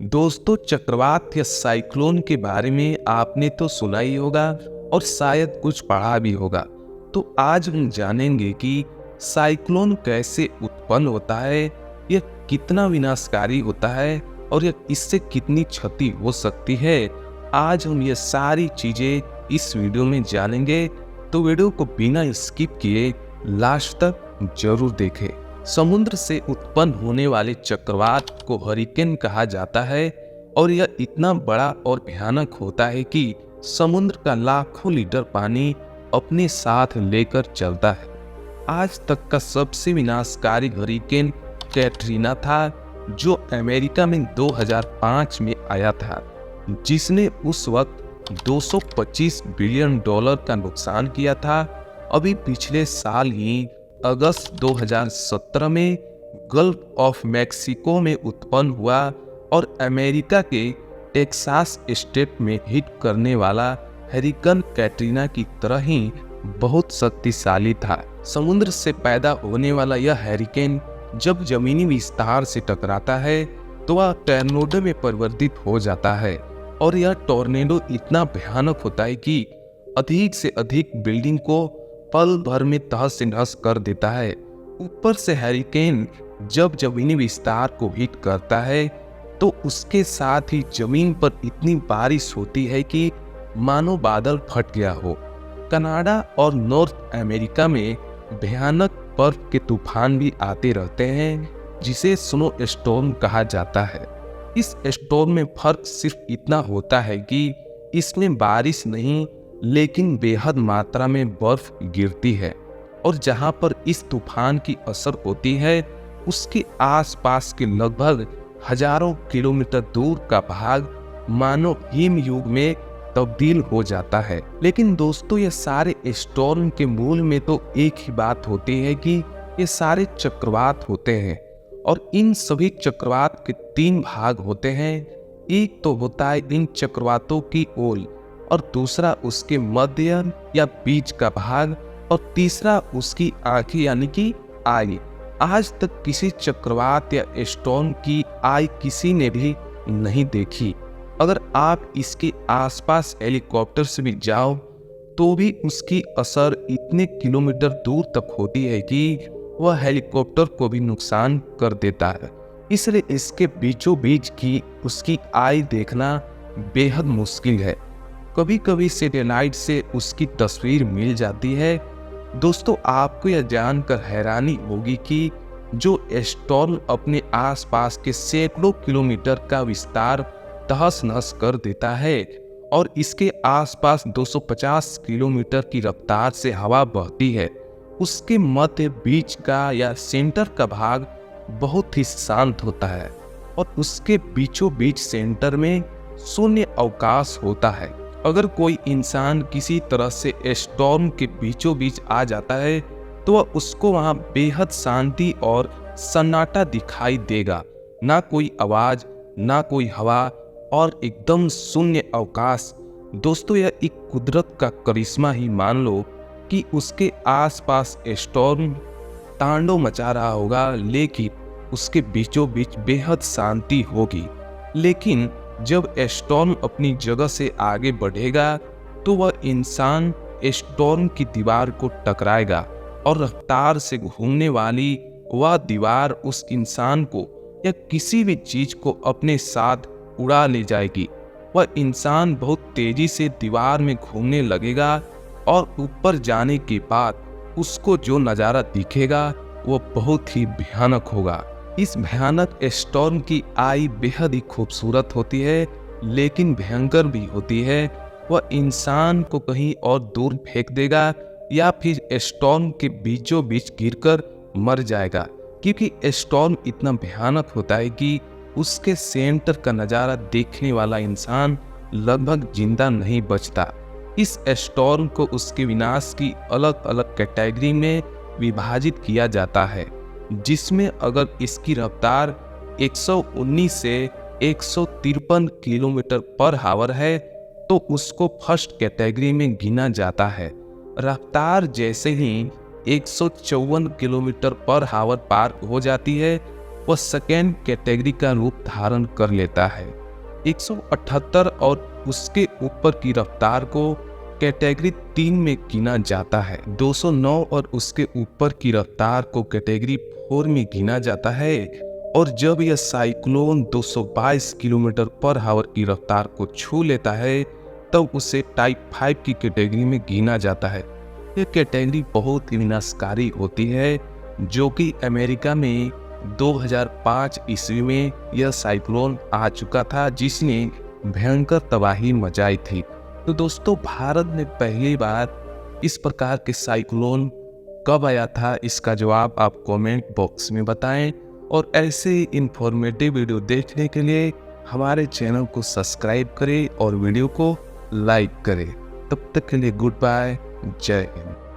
दोस्तों, चक्रवात या साइक्लोन के बारे में आपने तो सुना ही होगा और शायद कुछ पढ़ा भी होगा। तो आज हम जानेंगे कि साइक्लोन कैसे उत्पन्न होता है, यह कितना विनाशकारी होता है और यह इससे कितनी क्षति हो सकती है। आज हम ये सारी चीजें इस वीडियो में जानेंगे, तो वीडियो को बिना स्किप किए लास्ट तक जरूर देखें। समुद्र से उत्पन्न होने वाले चक्रवात को हरिकेन कहा जाता है और यह इतना बड़ा और भयानक होता है कि समुद्र का लाखों लीटर पानी अपने साथ लेकर चलता है। आज तक का सबसे विनाशकारी हरिकेन कैटरीना था, जो अमेरिका में 2005 में आया था, जिसने उस वक्त $225 बिलियन का नुकसान किया था। अभी पिछले साल ही अगस्त 2017 में गल्फ ऑफ मैक्सिको में उत्पन्न हुआ और अमेरिका के टेक्सास स्टेट में हिट करने वाला हरिकेन कैटरीना की तरह ही बहुत शक्तिशाली था। समुद्र से पैदा होने वाला यह हरिकेन जब जमीनी विस्तार से टकराता है तो वह टॉर्नेडो में परिवर्तित हो जाता है और यह टॉर्नेडो इतना भयानक होता है कि अधिक से अधिक बिल्डिंग को पल भर में तहस नहस कर देता है। ऊपर से हरिकेन जब जमीनी विस्तार को हिट करता है तो उसके साथ ही जमीन पर इतनी बारिश होती है कि मानो बादल फट गया हो। कनाडा और नॉर्थ अमेरिका में भयानक बर्फ के तूफान भी आते रहते हैं, जिसे स्नो स्टॉर्म कहा जाता है। इस स्टॉर्म में फर्क सिर्फ इतना होता है कि इसमें बारिश नहीं लेकिन बेहद मात्रा में बर्फ गिरती है और जहां पर इस तूफान की असर होती है उसके आसपास के लगभग हजारों किलोमीटर दूर का भाग मानो हिम युग में तब्दील हो जाता है। लेकिन दोस्तों, ये सारे स्टॉर्म के मूल में तो एक ही बात होती है कि ये सारे चक्रवात होते हैं और इन सभी चक्रवात के 3 भाग होते हैं। एक तो होता है इन चक्रवातों की ओल, और दूसरा उसके मध्य या बीच का भाग, और तीसरा उसकी आंखें यानी कि आई। आज तक किसी चक्रवात या स्टॉर्म की आई किसी ने भी नहीं देखी। अगर आप इसके आसपास हेलीकॉप्टर से भी जाओ तो भी उसकी असर इतने किलोमीटर दूर तक होती है कि वह हेलीकॉप्टर को भी नुकसान कर देता है। इसलिए इसके बीचों बीच की उसकी आई देखना बेहद मुश्किल है। कभी कभी सैटेलाइट से उसकी तस्वीर मिल जाती है। दोस्तों, आपको यह जानकर हैरानी होगी कि जो स्टॉर्म अपने आसपास के सैकड़ों किलोमीटर का विस्तार तहस नहस कर देता है और इसके आसपास 250 किलोमीटर की रफ्तार से हवा बहती है, उसके मध्य बीच का या सेंटर का भाग बहुत ही शांत होता है और उसके बीचों बीच सेंटर में शून्य अवकाश होता है। अगर कोई इंसान किसी तरह से स्टॉर्म के बीचों बीच आ जाता है तो वह उसको वहां बेहद शांति और सन्नाटा दिखाई देगा। ना कोई आवाज, ना कोई हवा और एकदम शून्य अवकाश। दोस्तों, यह एक कुदरत का करिश्मा ही मान लो कि उसके आसपास स्टॉर्म तांडव मचा रहा होगा, लेकिन उसके बीचों बीच बेहद शांति होगी। लेकिन जब स्टॉर्म अपनी जगह से आगे बढ़ेगा तो वह इंसान स्टॉर्म की दीवार को टकराएगा और रफ्तार से घूमने वाली वह दीवार उस इंसान को या किसी भी चीज को अपने साथ उड़ा ले जाएगी। वह इंसान बहुत तेजी से दीवार में घूमने लगेगा और ऊपर जाने के बाद उसको जो नज़ारा दिखेगा वह बहुत ही भयानक होगा। इस भयानक स्टॉर्म की आई बेहद ही खूबसूरत होती है लेकिन भयंकर भी होती है। वह इंसान को कहीं और दूर फेंक देगा या फिर स्टॉर्म के बीचों बीच गिरकर मर जाएगा, क्योंकि स्टॉर्म इतना भयानक होता है कि उसके सेंटर का नज़ारा देखने वाला इंसान लगभग जिंदा नहीं बचता। इस स्टॉर्म को उसके विनाश की अलग अलग कैटेगरी में विभाजित किया जाता है, जिसमें अगर इसकी रफ्तार 119 से 153 किलोमीटर पर आवर है तो उसको फर्स्ट कैटेगरी में गिना जाता है। रफ्तार जैसे ही 154 किलोमीटर पर आवर पार हो जाती है वह सेकेंड कैटेगरी का रूप धारण कर लेता है। 178 और उसके ऊपर की रफ्तार को कैटेगरी 3 में गिना जाता है। 209 और उसके ऊपर की रफ्तार को कैटेगरी 4 में गिना जाता है। और जब यह साइक्लोन 222 किलोमीटर पर आवर की रफ्तार को छू लेता है तब उसे टाइप 5 की कैटेगरी में गिना जाता है। यह कैटेगरी बहुत ही विनाशकारी होती है, जो कि अमेरिका में 2005 ईस्वी में यह साइक्लोन आ चुका था, जिसने भयंकर तबाही मचाई थी। तो दोस्तों, भारत में पहली बार इस प्रकार के साइक्लोन कब आया था, इसका जवाब आप कमेंट बॉक्स में बताएं। और ऐसे ही इंफॉर्मेटिव वीडियो देखने के लिए हमारे चैनल को सब्सक्राइब करें और वीडियो को लाइक करें। तब तक के लिए गुड बाय, जय हिंद।